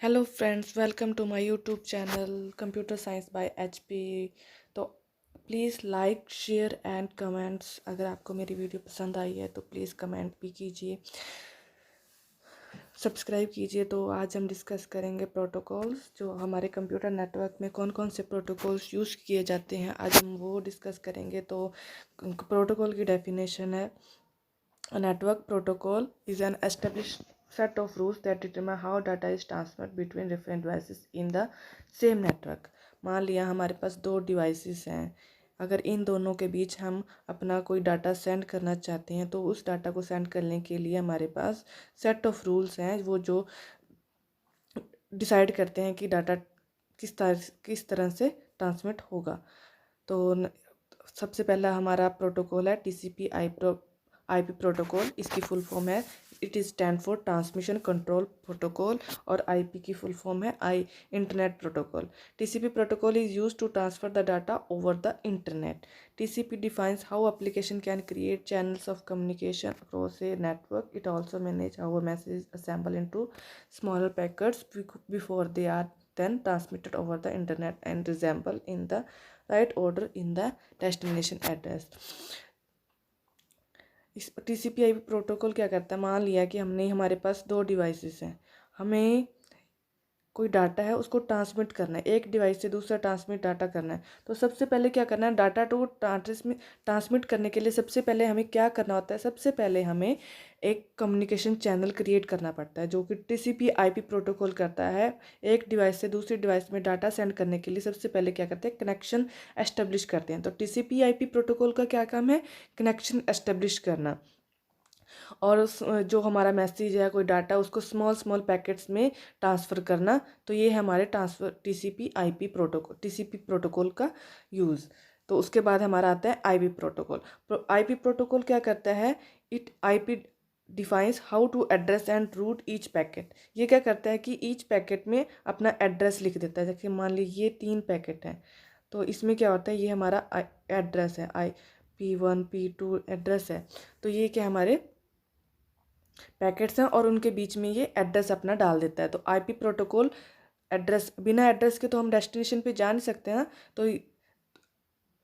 Hello friends, welcome to my YouTube channel computer science by HP. तो please like share and comments. अगर आपको मेरी video पसंद आई है तो प्लीज़ कमेंट भी कीजिए, सब्सक्राइब कीजिए। तो आज हम डिस्कस करेंगे प्रोटोकॉल्स, जो हमारे कंप्यूटर नेटवर्क में कौन कौन से प्रोटोकॉल्स यूज़ किए जाते हैं, आज हम वो डिस्कस करेंगे। तो प्रोटोकॉल की डेफिनेशन है: A network protocol is an established set of rules that determine how data is transferred between different devices in the same network। मान लिया हमारे पास दो डिवाइसेस हैं, अगर इन दोनों के बीच हम अपना कोई डाटा सेंड करना चाहते हैं तो उस डाटा को सेंड करने के लिए हमारे पास सेट ऑफ रूल्स हैं, वो जो डिसाइड करते हैं कि डाटा किस तरह से ट्रांसमिट होगा। तो सबसे पहला हमारा प्रोटोकॉल है टीसीपी आईपी प्रोटोकॉल। इसकी फुल फॉर्म है, it is stand for transmission control protocol, और आईपी की फुल फॉर्म है internet protocol. TCP protocol is used to transfer the data over the internet. TCP defines how application can create channels of communication across a network. It also manage how a message assemble into smaller packets before they are then transmitted over the internet and resemble in the right order in the destination address। इस टीसीपी/आईपी protocol क्या करता है, मान लिया कि हमारे पास दो devices हैं, हमें कोई डाटा है उसको ट्रांसमिट करना है, एक डिवाइस से दूसरा ट्रांसमिट डाटा करना है। तो सबसे पहले क्या करना है, डाटा टू ट्रांसमिट करने के लिए सबसे पहले हमें क्या करना होता है, सबसे पहले हमें एक कम्युनिकेशन चैनल क्रिएट करना पड़ता है, जो कि टीसीपी आईपी प्रोटोकॉल करता है। एक डिवाइस से दूसरी डिवाइस में डाटा सेंड करने के लिए सबसे पहले क्या करते हैं, कनेक्शन एस्टेब्लिश करते हैं। तो टीसीपी आईपी प्रोटोकॉल का क्या काम है, कनेक्शन एस्टेब्लिश करना, और जो हमारा मैसेज है, कोई डाटा, उसको स्मॉल स्मॉल पैकेट्स में ट्रांसफ़र करना। तो ये है हमारे ट्रांसफ़र टीसीपी प्रोटोकॉल का यूज़। तो उसके बाद हमारा आता है आईपी प्रोटोकॉल। आईपी प्रोटोकॉल क्या करता है, it IP defines how to address and route each packet. ये क्या करता है कि ईच पैकेट में अपना एड्रेस लिख देता है। जैसे मान लीजिए ये 3 पैकेट हैं, तो इसमें क्या होता है, ये हमारा एड्रेस है, P1 P2 एड्रेस है। तो ये क्या हमारे पैकेट्स हैं और उनके बीच में ये एड्रेस अपना डाल देता है। तो आईपी प्रोटोकॉल एड्रेस, बिना एड्रेस के तो हम डेस्टिनेशन पे जा नहीं सकते हैं। तो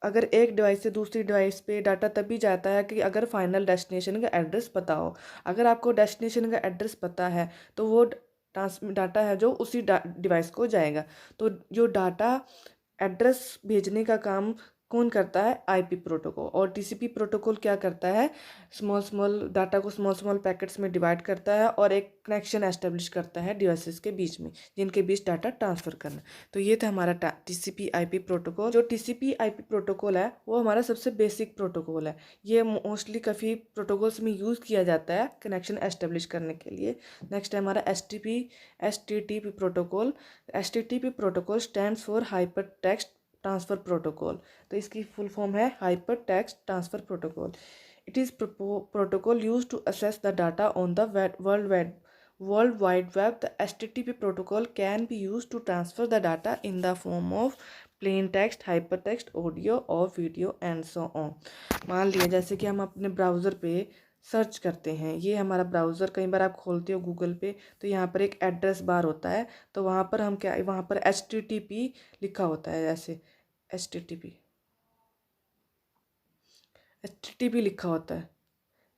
अगर एक डिवाइस से दूसरी डिवाइस पे डाटा तभी जाता है कि अगर फाइनल डेस्टिनेशन का एड्रेस पता हो। अगर आपको डेस्टिनेशन का एड्रेस पता है तो वो डाटा है जो उसी डिवाइस को जाएगा। तो जो डाटा एड्रेस भेजने का काम कौन करता है, आईपी प्रोटोकॉल। और टीसीपी प्रोटोकॉल क्या करता है, स्मॉल स्मॉल डाटा को स्मॉल स्मॉल पैकेट्स में डिवाइड करता है और एक कनेक्शन एस्टेब्लिश करता है डिवाइसेस के बीच में, जिनके बीच डाटा ट्रांसफ़र करना। तो ये था हमारा टीसीपी आईपी प्रोटोकॉल। जो टीसीपी आईपी प्रोटोकॉल है वो हमारा सबसे बेसिक प्रोटोकॉल है। ये मोस्टली काफ़ी प्रोटोकॉल्स में यूज़ किया जाता है कनेक्शन एस्टेब्लिश करने के लिए। नेक्स्ट है हमारा HTTP protocol. HTTP protocol stands for hyper text transfer protocol. तो इसकी फुल फॉर्म है hyper text transfer protocol. It is protocol use to access the data on the world wide web. The HTTP protocol can be use to transfer the data in the form of plain text, hyper text, audio और video and so on. मान लिया जैसे कि हम अपने browser पे search करते हैं, ये हमारा ब्राउज़र, कई बार आप खोलते हो गूगल पे तो यहाँ पर एक एड्रेस बार होता है। तो वहाँ पर हम क्या, वहाँ पर HTTP लिखा होता है, जैसे HTTP लिखा होता है।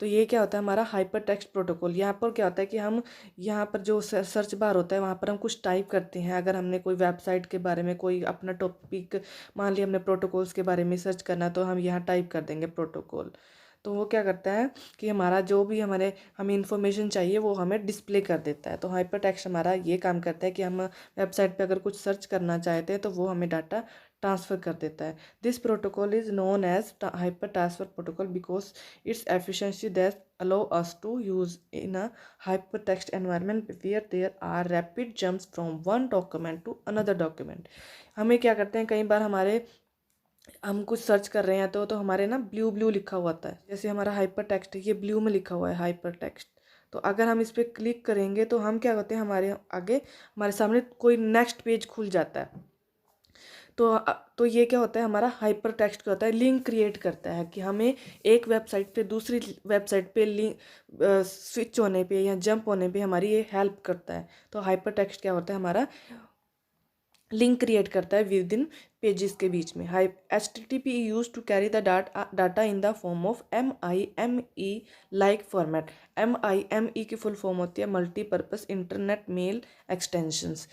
तो ये क्या होता है, हमारा हाइपर टेक्स्ट प्रोटोकॉल। यहाँ पर क्या होता है कि हम यहाँ पर जो सर्च बार होता है वहाँ पर हम कुछ टाइप करते हैं। अगर हमने कोई वेबसाइट के बारे में कोई अपना टॉपिक, मान लिया हमने प्रोटोकॉल्स के बारे में सर्च करना, तो हम यहाँ टाइप कर देंगे प्रोटोकॉल। तो वो क्या करता है कि हमारा जो भी हमें इन्फॉर्मेशन चाहिए वो हमें डिस्प्ले कर देता है। तो हाइपर टेक्स्ट हमारा ये काम करता है कि हम वेबसाइट पे अगर कुछ सर्च करना चाहते हैं तो वो हमें डाटा ट्रांसफ़र कर देता है। This protocol is known as hyper transfer protocol because its efficiency that allow us to use in a hypertext environment where there are rapid jumps from one document to another document। हमें क्या करते हैं, कई बार हम कुछ search कर रहे हैं तो हमारे ना ब्लू ब्लू लिखा हुआ आता है। जैसे हमारा हाइपर टेक्स्ट है, ये ब्लू में लिखा हुआ है हाइपर टेक्स्ट। तो अगर हम इस पर क्लिक करेंगे तो हम क्या करते हैं, हमारे आगे हमारे सामने कोई नेक्स्ट पेज खुल जाता है। तो ये क्या होता है, हमारा हाइपर टेक्स्ट क्या होता है, लिंक क्रिएट करता है कि हमें एक वेबसाइट पे दूसरी वेबसाइट पे लिंक स्विच होने पे या जंप होने पे हमारी ये हेल्प करता है। तो हाइपर टेक्स्ट क्या होता है, हमारा लिंक क्रिएट करता है विद इन पेजेस के बीच में। HTTP use to carry the data in the form of MIME like format. MIME की फुल फॉर्म होती है multipurpose internet mail extensions.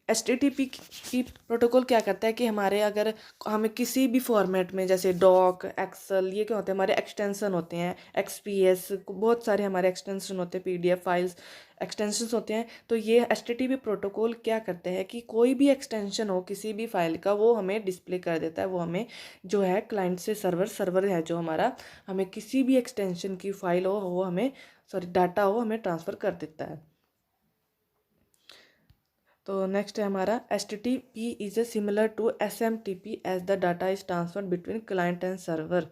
HTTP की प्रोटोकॉल क्या करता है कि हमारे अगर हमें किसी भी फॉर्मेट में, जैसे डॉक, एक्सेल, ये क्या होते हैं, हमारे एक्सटेंशन होते हैं, XPS, बहुत सारे हमारे एक्सटेंशन होते हैं, PDF फाइल्स एक्सटेंशंस होते हैं। तो ये HTTP प्रोटोकॉल क्या करते हैं कि कोई भी एक्सटेंशन हो किसी भी फाइल का, वो हमें डिस्प्ले कर देता है। वो हमें जो है क्लाइंट से सर्वर है जो हमारा, हमें किसी भी एक्सटेंशन की फाइल हो वो हमें, सॉरी डाटा हो, हमें ट्रांसफ़र कर देता है। तो नेक्स्ट है हमारा HTTP is a similar to SMTP as the data is transferred between client and server.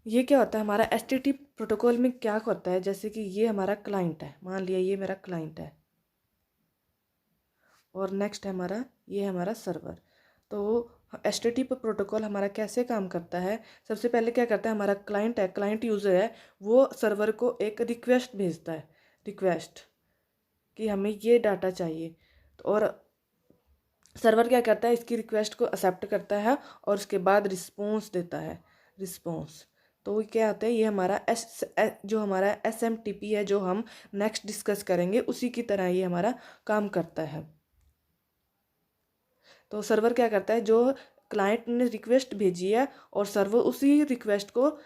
ये क्या होता है, हमारा HTTP प्रोटोकॉल में क्या होता है, जैसे कि ये हमारा क्लाइंट है, मान लिया ये मेरा क्लाइंट है, और नेक्स्ट है हमारा, ये है हमारा सर्वर। तो HTTP प्रोटोकॉल हमारा कैसे काम करता है, सबसे पहले क्या करता है, हमारा क्लाइंट है, क्लाइंट यूज़र है, वो सर्वर को एक रिक्वेस्ट भेजता है, रिक्वेस्ट कि हमें ये डाटा चाहिए। तो और सर्वर क्या करता है, इसकी रिक्वेस्ट को एक्सेप्ट करता है और उसके बाद रिस्पॉन्स देता है, रिस्पॉन्स। तो क्या होता है, ये हमारा जो हमारा SMTP है, जो हम नेक्स्ट डिस्कस करेंगे, उसी की तरह ये हमारा काम करता है। तो सर्वर क्या करता है, जो क्लाइंट ने रिक्वेस्ट भेजी है और सर्वर उसी रिक्वेस्ट को,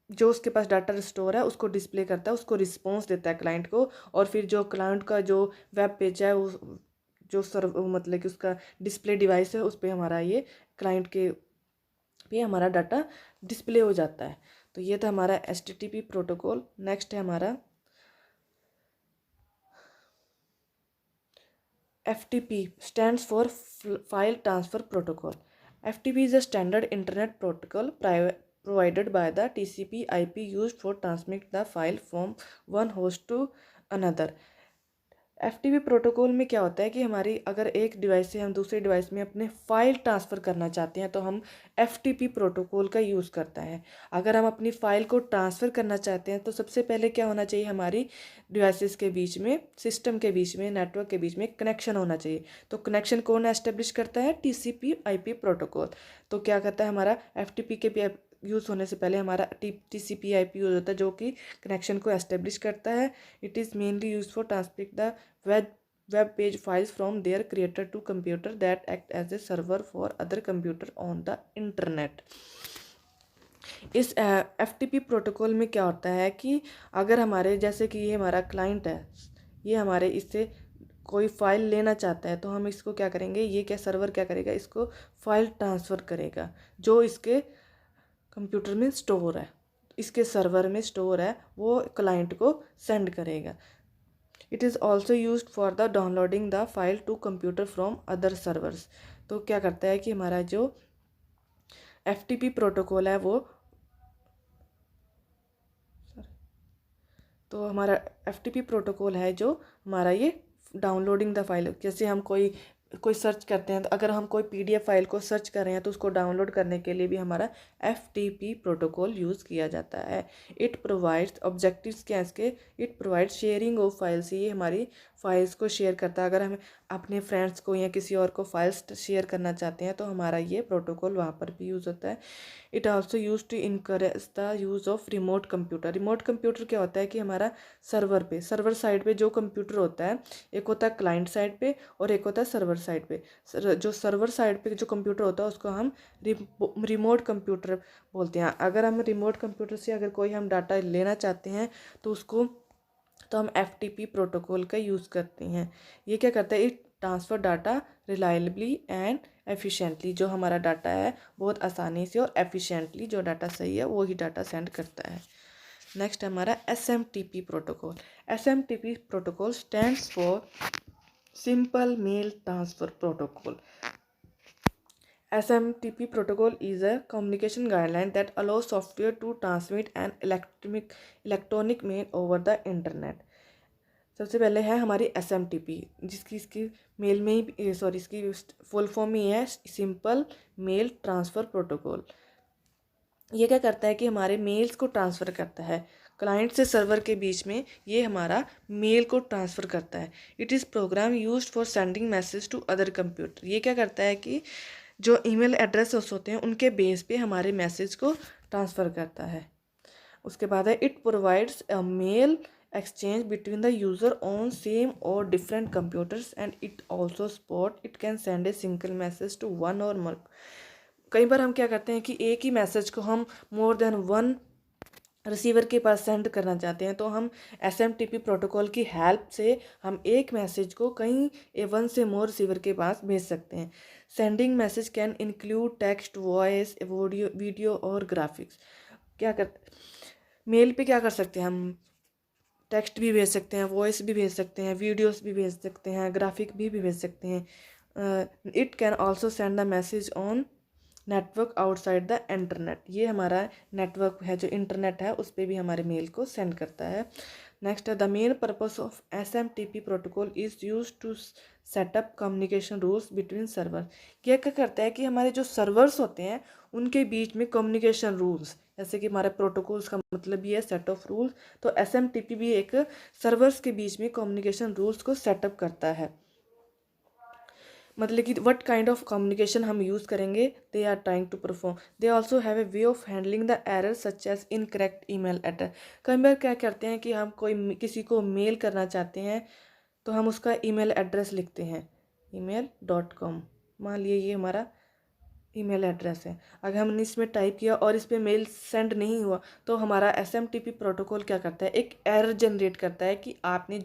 जो उसके पास डाटा स्टोर है, उसको डिस्प्ले करता है, उसको रिस्पॉन्स देता है क्लाइंट को। और फिर जो क्लाइंट का जो वेब पेज है, उस जो सर्व मतलब कि उसका डिस्प्ले डिवाइस है, उस पर हमारा ये क्लाइंट के पे हमारा डाटा डिस्प्ले हो जाता है। तो ये था हमारा HTTP प्रोटोकॉल। नेक्स्ट है हमारा FTP, stands for File Transfer Protocol. FTP is a standard internet protocol provided by the TCP/IP used for transmit the file from one host to another. FTP protocol में क्या होता है कि हमारी अगर एक डिवाइस से हम दूसरे डिवाइस में अपने फ़ाइल ट्रांसफ़र करना चाहते हैं तो हम FTP प्रोटोकॉल का यूज़ करता है। अगर हम अपनी फ़ाइल को ट्रांसफ़र करना चाहते हैं तो सबसे पहले क्या होना चाहिए, हमारी डिवाइसेस के बीच में, सिस्टम के बीच में, नेटवर्क के बीच में कनेक्शन होना चाहिए। तो कनेक्शन कौन एस्टेब्लिश करता है, TCP/IP प्रोटोकॉल। तो क्या करता है, हमारा FTP के यूज़ होने से पहले हमारा TCP/IP यूज़ होता है, जो कि कनेक्शन को एस्टेब्लिश करता है। It is mainly use for transmit the web page files from their creator to computer that act as a server for other computer on the internet. इस FTP प्रोटोकॉल में क्या होता है कि अगर हमारे, जैसे कि ये हमारा क्लाइंट है, ये हमारे इससे कोई फ़ाइल लेना चाहता है, तो हम इसको क्या करेंगे, ये क्या सर्वर क्या करेगा, इसको फाइल ट्रांसफ़र करेगा जो इसके कंप्यूटर में स्टोर है, इसके सर्वर में स्टोर है, वो क्लाइंट को सेंड करेगा। It is also use for the downloading the file to computer from other servers. तो क्या करता है कि हमारा जो FTP प्रोटोकॉल है वो, तो हमारा FTP प्रोटोकॉल है जो हमारा ये डाउनलोडिंग द फाइल, जैसे हम कोई सर्च करते हैं, तो अगर हम कोई PDF फाइल को सर्च कर रहे हैं तो उसको डाउनलोड करने के लिए भी हमारा FTP प्रोटोकॉल यूज़ किया जाता है। इट प्रोवाइड्स ऑब्जेक्टिव्स क्या इसके, it provides sharing of files. ये हमारी फाइल्स को शेयर करता है। अगर हम अपने फ्रेंड्स को या किसी और को फाइल्स शेयर करना चाहते हैं तो हमारा ये प्रोटोकॉल वहाँ पर भी यूज़ होता है। It also use to encourage the use of remote computer. Remote computer क्या होता है कि हमारा सर्वर साइड पे जो कंप्यूटर होता है, एक होता है क्लाइंट साइड पे और एक होता है सर्वर साइड पे। जो सर्वर साइड पे जो कंप्यूटर होता है उसको हम रिमोट कंप्यूटर बोलते हैं। अगर हम रिमोट कंप्यूटर से अगर कोई हम डाटा लेना चाहते हैं तो उसको, तो हम FTP प्रोटोकॉल का यूज़ करते हैं। ये क्या करता है, it transfer data reliably and efficiently. जो हमारा डाटा है बहुत आसानी से और एफिशिएंटली, जो डाटा सही है वही डाटा सेंड करता है। नेक्स्ट हमारा SMTP protocol. SMTP protocol stands for simple mail transfer protocol. SMTP protocol is a communication guideline that allows software to transmit an electronic mail over the internet. सबसे पहले है हमारी SMTP, जिसकी इसकी mail में ही इसकी फुल फॉर्म ही है simple mail transfer protocol. ये क्या करता है कि हमारे मेल्स को ट्रांसफ़र करता है क्लाइंट से सर्वर के बीच में, ये हमारा मेल को ट्रांसफ़र करता है। It is program used for sending message to other computer. ये क्या करता है कि जो ईमेल एड्रेसेस होते हैं उनके बेस पे हमारे मैसेज को ट्रांसफ़र करता है। उसके बाद है it provides a mail exchange between the user on same or different computers and it also support it can send a single message to one or more। कई बार हम क्या करते हैं कि एक ही मैसेज को हम मोर देन वन रिसीवर के पास सेंड करना चाहते हैं, तो हम SMTP प्रोटोकॉल की हेल्प से हम एक मैसेज को कहीं वन से मोर रिसीवर के पास भेज सकते हैं। Sending message can include text, voice, video और ग्राफिक्स। क्या करते मेल पे क्या कर सकते हैं हम, टेक्स्ट भी भेज सकते हैं, वॉइस भी भेज सकते हैं, वीडियोस भी भेज सकते हैं, ग्राफिक भी भेज सकते हैं। It can also send the message on network outside the internet. ये हमारा नेटवर्क है जो इंटरनेट है उस पर भी हमारे मेल को सेंड करता है। नेक्स्ट है the main purpose of SMTP protocol is use to setup communication rules between server. यह क्या करता है कि हमारे जो सर्वर्स होते हैं उनके बीच में कम्युनिकेशन रूल्स, जैसे कि हमारे प्रोटोकॉल्स का मतलब भी है सेट ऑफ रूल्स, तो SMTP भी एक सर्वर्स के बीच में कम्युनिकेशन रूल्स को सेटअप करता है। मतलब कि व्हाट काइंड ऑफ कम्युनिकेशन हम यूज़ करेंगे they are trying to perform. They also have a way of handling the error such as incorrect email address. कई बार क्या करते हैं कि हम कोई किसी को मेल करना चाहते हैं तो हम उसका ईमेल एड्रेस लिखते हैं email.com। मान लिए ये हमारा ईमेल एड्रेस है, अगर हमने इसमें टाइप किया और इस पर मेल सेंड नहीं हुआ तो हमारा SMTP प्रोटोकॉल क्या करता है, एक एरर जनरेट करता है कि आपने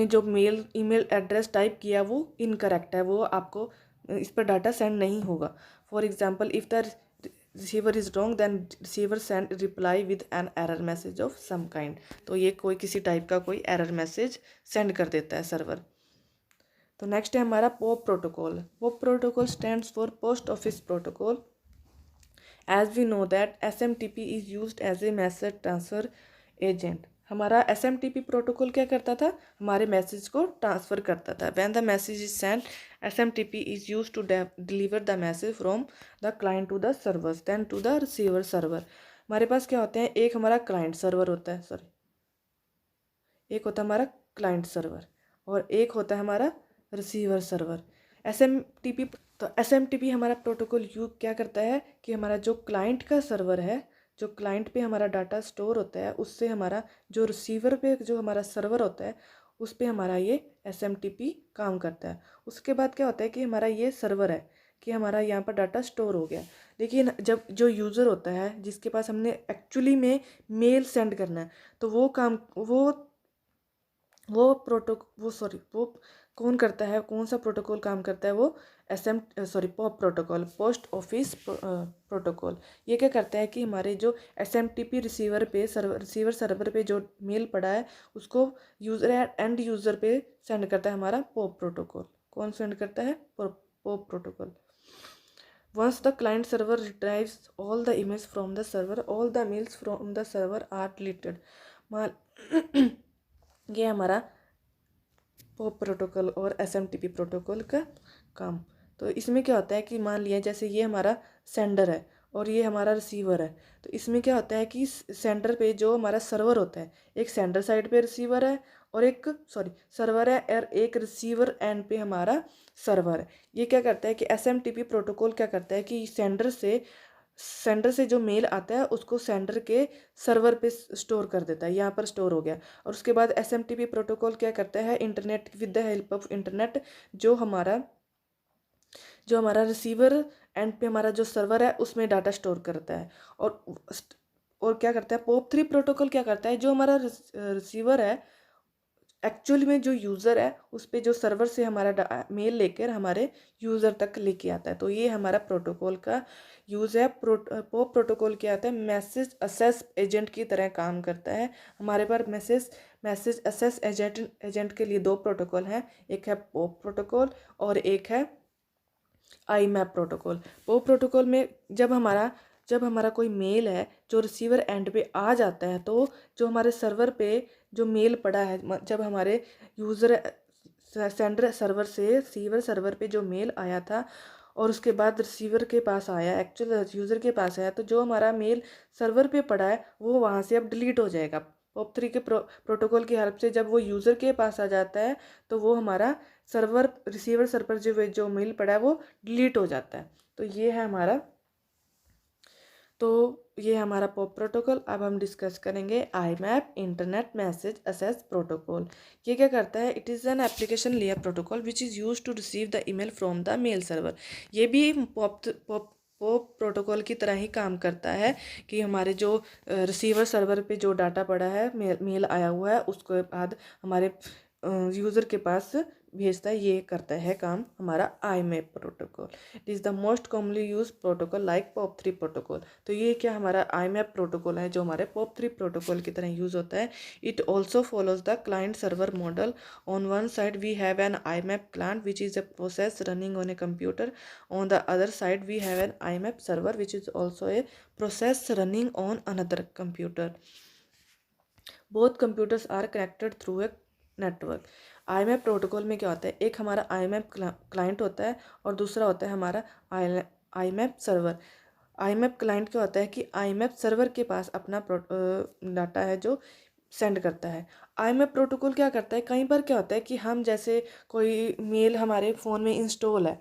जो ईमेल एड्रेस टाइप किया वो इनकरेक्ट है, वो आपको इस पर डाटा सेंड नहीं होगा। For example if the receiver is wrong then receiver send reply with an error message of some kind. तो ये कोई किसी टाइप का कोई एरर मैसेज सेंड कर देता है सर्वर। तो नेक्स्ट है हमारा POP protocol. POP protocol stands for post office protocol. As we know that SMTP is used as a message transfer agent. हमारा SMTP प्रोटोकॉल क्या करता था, हमारे मैसेज को ट्रांसफ़र करता था। When the message is sent SMTP is use to deliver the message from the client to the servers then to the receiver server. हमारे पास क्या होते हैं, एक हमारा क्लाइंट सर्वर होता है, एक होता है हमारा क्लाइंट सर्वर और एक होता है हमारा रिसीवर सर्वर। SMTP हमारा प्रोटोकॉल क्या करता है कि हमारा जो क्लाइंट का सर्वर है, जो क्लाइंट पे हमारा डाटा स्टोर होता है, उससे हमारा जो रिसीवर पे जो हमारा सर्वर होता है उस पे हमारा ये SMTP काम करता है। उसके बाद क्या होता है कि हमारा ये सर्वर है कि हमारा यहाँ पर डाटा स्टोर हो गया, लेकिन जब जो यूज़र होता है जिसके पास हमने एक्चुअली में मेल सेंड करना है तो वो कौन करता है, कौन सा प्रोटोकॉल काम करता है, वो pop protocol, post office protocol. ये क्या करता है कि हमारे जो SMTP रिसीवर सर्वर पे जो मेल पड़ा है उसको एंड यूज़र पे सेंड करता है हमारा पोप प्रोटोकॉल। कौन सेंड करता है, pope protocol. Once the client server retrieves all the emails from the server, all the mails from the server are deleted। ये हमारा पोप प्रोटोकॉल और SMTP प्रोटोकॉल का काम। तो इसमें क्या होता है कि मान लिया जैसे ये हमारा सेंडर है और ये हमारा रिसीवर है, तो इसमें क्या होता है कि सेंडर पे जो हमारा सर्वर होता है, एक सेंडर साइड पे रिसीवर है और एक सर्वर है और एक रिसीवर एंड पे हमारा सर्वर है। ये क्या करता है कि SMTP प्रोटोकॉल क्या करता है कि सेंडर से जो मेल आता है उसको सेंडर के सर्वर पे स्टोर कर देता है, यहाँ पर स्टोर हो गया। और उसके बाद SMTP प्रोटोकॉल क्या करता है, internet with the help of internet जो हमारा रिसीवर एंड पे हमारा जो सर्वर है उसमें डाटा स्टोर करता है। और क्या करता है, POP3 प्रोटोकॉल क्या करता है, जो हमारा रिसीवर है एक्चुअली में जो यूज़र है उस पर जो सर्वर से हमारा मेल लेकर हमारे यूज़र तक लेके आता है। तो ये हमारा प्रोटोकॉल का यूज़ है। पोप प्रोटोकॉल क्या आता है, मैसेज असेस एजेंट की तरह काम करता है। हमारे पास मैसेज असेस एजेंट के लिए दो प्रोटोकॉल हैं, एक है पोप प्रोटोकॉल और एक है IMAP प्रोटोकॉल। पोप प्रोटोकॉल में जब हमारा कोई मेल है जो रिसीवर एंड पे आ जाता है तो जो हमारे सर्वर पे जो मेल पड़ा है, जब हमारे यूज़र सेंडर सर्वर से रिसीवर सर्वर पे जो मेल आया था और उसके बाद रिसीवर के पास आया, एक्चुअल यूज़र के पास आया, तो जो हमारा मेल सर्वर पे पड़ा है वो वहाँ से अब डिलीट हो जाएगा। POP3 के प्रोटोकॉल की हेल्प से जब वो यूज़र के पास आ जाता है तो वो हमारा सर्वर रिसीवर सर्वर जो मेल पड़ा है वो डिलीट हो जाता है। तो ये हमारा पॉप प्रोटोकॉल। अब हम डिस्कस करेंगे IMAP, internet message access protocol. ये क्या करता है? It is an application layer protocol which is use to receive the email from the mail server. ये भी पॉप प्रोटोकॉल की तरह ही काम करता है कि हमारे जो रिसीवर सर्वर पे जो डाटा पड़ा है, मेल आया हुआ है, उसके बाद हमारे यूज़र के पास भेजता है। ये करता है काम हमारा IMAP protocol. It is the most commonly use protocol like POP3 protocol. तो ये क्या हमारा IMAP प्रोटोकॉल है जो हमारे POP3 प्रोटोकॉल की तरह यूज़ होता है। It also follows the client server model. On one side we have an IMAP client which is a process running on a computer. On the other side we have an IMAP server which is also a process running on another computer. Both computers are connected through a network. IMAP protocol में क्या होता है? एक हमारा IMAP client होता है और दूसरा होता है हमारा IMAP सर्वर। IMAP क्लाइंट क्या होता है कि IMAP सर्वर के पास अपना डाटा है जो सेंड करता है। IMAP प्रोटोकॉल क्या करता है? कई बार क्या होता है कि हम जैसे कोई मेल हमारे फ़ोन में इंस्टॉल है,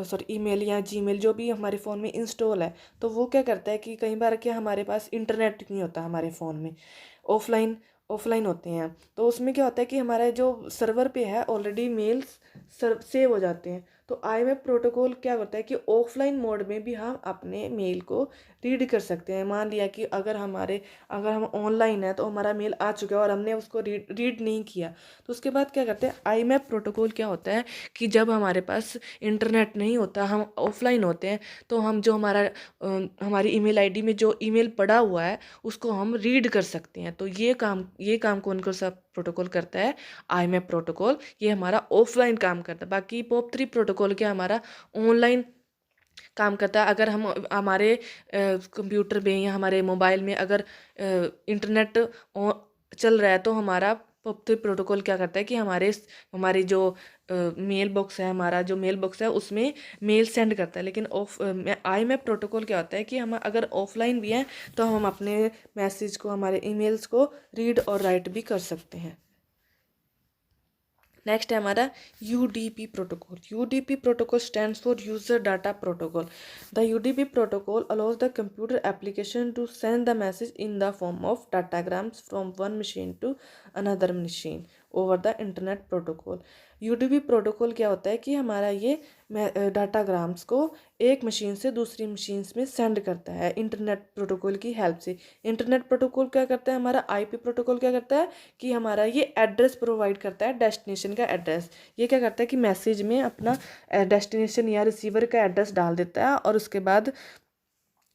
सॉरी ईमेल या जीमेल जो भी हमारे फ़ोन में इंस्टॉल है, तो वो क्या करता है कि कई बार क्या हमारे पास इंटरनेट नहीं होता हमारे फ़ोन में, ऑफलाइन ऑफलाइन होते हैं, तो उसमें क्या होता है कि हमारा जो सर्वर पे है ऑलरेडी मेल्स सेव हो जाते हैं। तो IMAP प्रोटोकॉल क्या करता है कि ऑफलाइन मोड में भी हम अपने मेल को रीड कर सकते हैं। मान लिया कि अगर हम ऑनलाइन है तो हमारा मेल आ चुका है और हमने उसको रीड नहीं किया, तो उसके बाद क्या करते हैं? IMAP प्रोटोकॉल क्या होता है कि जब हमारे पास इंटरनेट नहीं होता, हम ऑफलाइन होते हैं, तो हम जो हमारी ईमेल आईडी में जो ईमेल पड़ा हुआ है उसको हम रीड कर सकते हैं। तो ये काम कौन कौन सा प्रोटोकॉल करता है? IMAP protocol. ये हमारा ऑफलाइन काम करता है। बाकी POP3 प्रोटोकॉल क्या हमारा ऑनलाइन काम करता है। अगर हम हमारे कंप्यूटर में या हमारे मोबाइल में अगर इंटरनेट चल रहा है तो हमारा POP3 प्रोटोकॉल क्या करता है कि हमारी जो मेल बॉक्स है, हमारा जो मेल बॉक्स है उसमें मेल सेंड करता है। लेकिन IMAP प्रोटोकॉल क्या होता है कि हम अगर ऑफलाइन भी हैं तो हम अपने मैसेज को, हमारे ईमेल्स को रीड और राइट भी कर सकते हैं। नेक्स्ट है हमारा UDP protocol. UDP protocol stands for user data protocol. The UDP protocol allows the computer application to send the message in the form of datagrams from one machine to another machine over the internet protocol. UDP protocol क्या होता है कि हमारा ये डाटाग्राम्स को एक machine से दूसरी मशीन में सेंड करता है इंटरनेट प्रोटोकॉल की हेल्प से। इंटरनेट प्रोटोकॉल क्या करता है? हमारा IP प्रोटोकॉल क्या करता है कि हमारा ये एड्रेस प्रोवाइड करता है, डेस्टिनेशन का एड्रेस। ये क्या करता है कि मैसेज में अपना डेस्टिनेशन या रिसीवर का एड्रेस डाल देता है और उसके बाद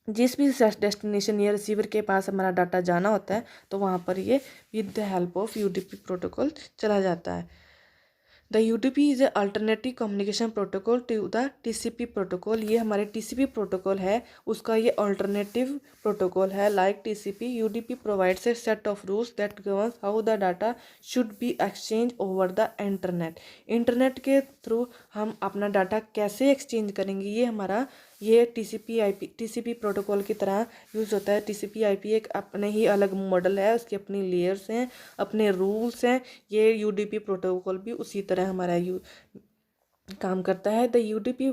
जिस भी डेस्टिनेशन या रिसीवर के पास हमारा डाटा जाना होता है तो वहाँ पर ये with the help of UDP protocol चला जाता है। The UDP is a alternative communication protocol to the TCP protocol. ये हमारे TCP प्रोटोकॉल है, उसका ये अल्टरनेटिव प्रोटोकॉल है। Like TCP, UDP provides a set of rules that governs how the data should be exchange over the internet. Internet के through हम अपना data कैसे एक्सचेंज करेंगे, ये TCP प्रोटोकॉल की तरह यूज़ होता है। TCP/IP एक अपने ही अलग मॉडल है, उसकी अपनी लेयर्स हैं, अपने रूल्स हैं। ये UDP प्रोटोकॉल भी उसी तरह हमारा काम करता है। The UDP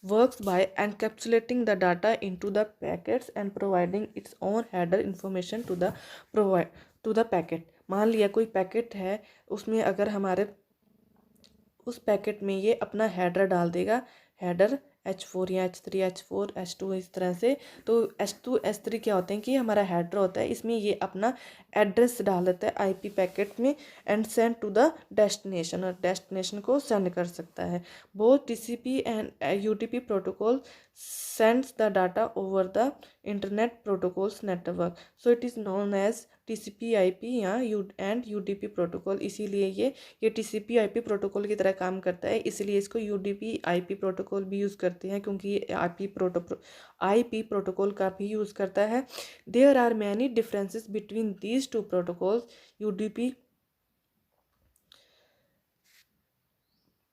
works by encapsulating the data into the packets and providing its own header information to the packet। मान लिया कोई पैकेट है, उसमें अगर हमारे उस पैकेट में ये अपना हेडर डाल देगा, हेडर H4 या H3 H4 H2 इस तरह से। तो H2 H3 क्या होते हैं कि हमारा हेडर होता है, इसमें ये अपना एड्रेस डाल देता है IP पैकेट में and send to the destination, और डेस्टिनेशन को सेंड कर सकता है। Both TCP and UDP protocol sends the data over the internet protocols network, so it is known as TCP/IP या UDP प्रोटोकॉल। इसीलिए ये TCP/IP प्रोटोकॉल की तरह काम करता है, इसलिए इसको UDP/IP प्रोटोकॉल भी यूज़ करते हैं क्योंकि ये IP प्रोटोकॉल का भी यूज़ करता है। There are many differences between these two protocols. UDP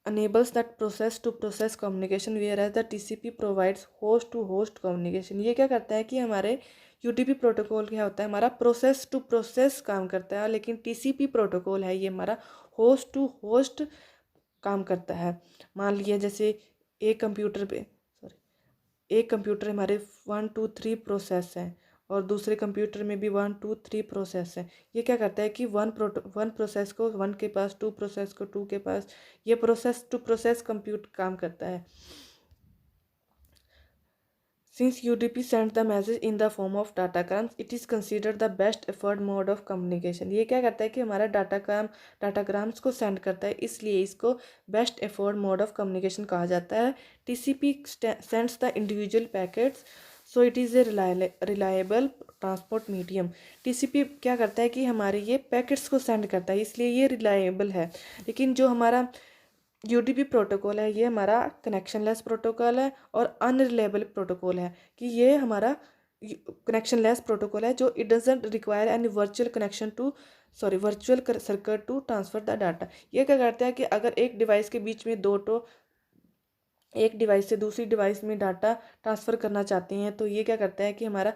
enables that process to process communication whereas the TCP provides host to host communication। ये क्या करता है कि हमारे यूडीपी प्रोटोकॉल क्या होता है, हमारा प्रोसेस टू प्रोसेस काम करता है, लेकिन टीसीपी प्रोटोकॉल है ये हमारा होस्ट टू होस्ट काम करता है। मान लिया जैसे एक कंप्यूटर पे एक कंप्यूटर हमारे 1 2 3 प्रोसेस हैं और दूसरे कंप्यूटर में भी 1 2 3 प्रोसेस हैं। ये क्या करता है कि वन प्रोसेस को 1 के पास, 2 प्रोसेस को 2 के पास, ये प्रोसेस टू प्रोसेस कंप्यूट काम करता है। Since UDP sends the message in the form of datagrams, it is considered the best effort mode of communication। ये क्या करता है कि हमारा डाटाग्राम्स को सेंड करता है, इसलिए इसको best effort mode of communication कहा जाता है। TCP sends the individual packets, so it is a reliable transport medium. TCP क्या करता है कि हमारे ये पैकेट्स को सेंड करता है, इसलिए ये रिलायबल है। लेकिन जो हमारा यूडीपी प्रोटोकॉल है ये हमारा कनेक्शनलेस प्रोटोकॉल है और अनरिलायबल प्रोटोकॉल है कि ये हमारा कनेक्शनलेस प्रोटोकॉल है जो it doesn't require any virtual circuit to transfer the data. ये क्या करता है कि अगर एक डिवाइस के बीच में एक डिवाइस से दूसरी डिवाइस में डाटा ट्रांसफ़र करना चाहते हैं तो ये क्या करता है कि हमारा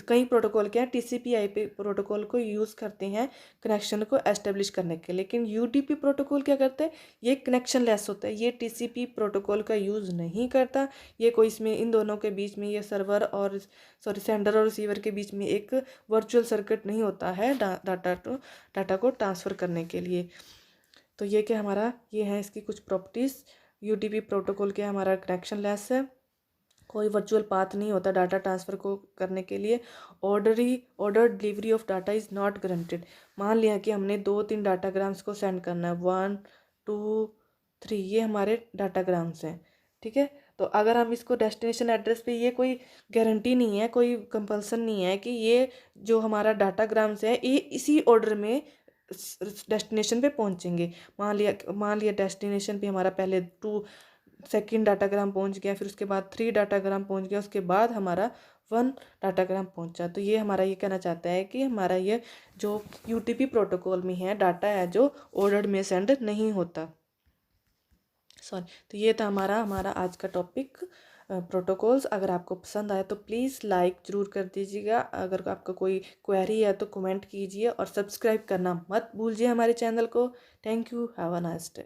कई प्रोटोकॉल क्या है TCP IP प्रोटोकॉल को यूज़ करते हैं कनेक्शन को एस्टेब्लिश करने के, लेकिन UDP प्रोटोकॉल क्या करते हैं, ये कनेक्शन लेस होता है, ये TCP प्रोटोकॉल का यूज़ नहीं करता। ये कोई इसमें इन दोनों के बीच में ये सेंडर और रिसीवर के बीच में एक वर्चुअल सर्किट नहीं होता है डाटा को ट्रांसफ़र करने के लिए। तो ये क्या हमारा ये है इसकी कुछ प्रॉपर्टीज़। UDP प्रोटोकॉल क्या हमारा कनेक्शन लेस है, कोई वर्चुअल पाथ नहीं होता डाटा ट्रांसफ़र को करने के लिए। Order delivery of data is not guaranteed. मान लिया कि हमने 2-3 डाटाग्राम्स को सेंड करना है, 1 2 3 ये हमारे डाटाग्राम्स हैं, ठीक है। तो अगर हम इसको डेस्टिनेशन एड्रेस पे, ये कोई गारंटी नहीं है, कोई कंपल्सन नहीं है कि ये जो हमारा डाटाग्राम्स है ये इसी ऑर्डर में डेस्टिनेशन पे पहुंचेंगे। मान लिया डेस्टिनेशन पे हमारा पहले 2 डाटाग्राम पहुंच गया, फिर उसके बाद 3 डाटाग्राम पहुंच गया, उसके बाद हमारा 1 डाटाग्राम पहुंचा। तो ये हमारा ये कहना चाहता है कि हमारा ये जो UDP प्रोटोकॉल में है डाटा है जो ऑर्डर में सेंड नहीं होता। तो ये था हमारा आज का टॉपिक प्रोटोकॉल्स। अगर आपको पसंद आए तो प्लीज़ लाइक ज़रूर कर दीजिएगा। अगर आपका कोई क्वेरी है तो कमेंट कीजिए और सब्सक्राइब करना मत भूलिए हमारे चैनल को। Thank you, have a nice day.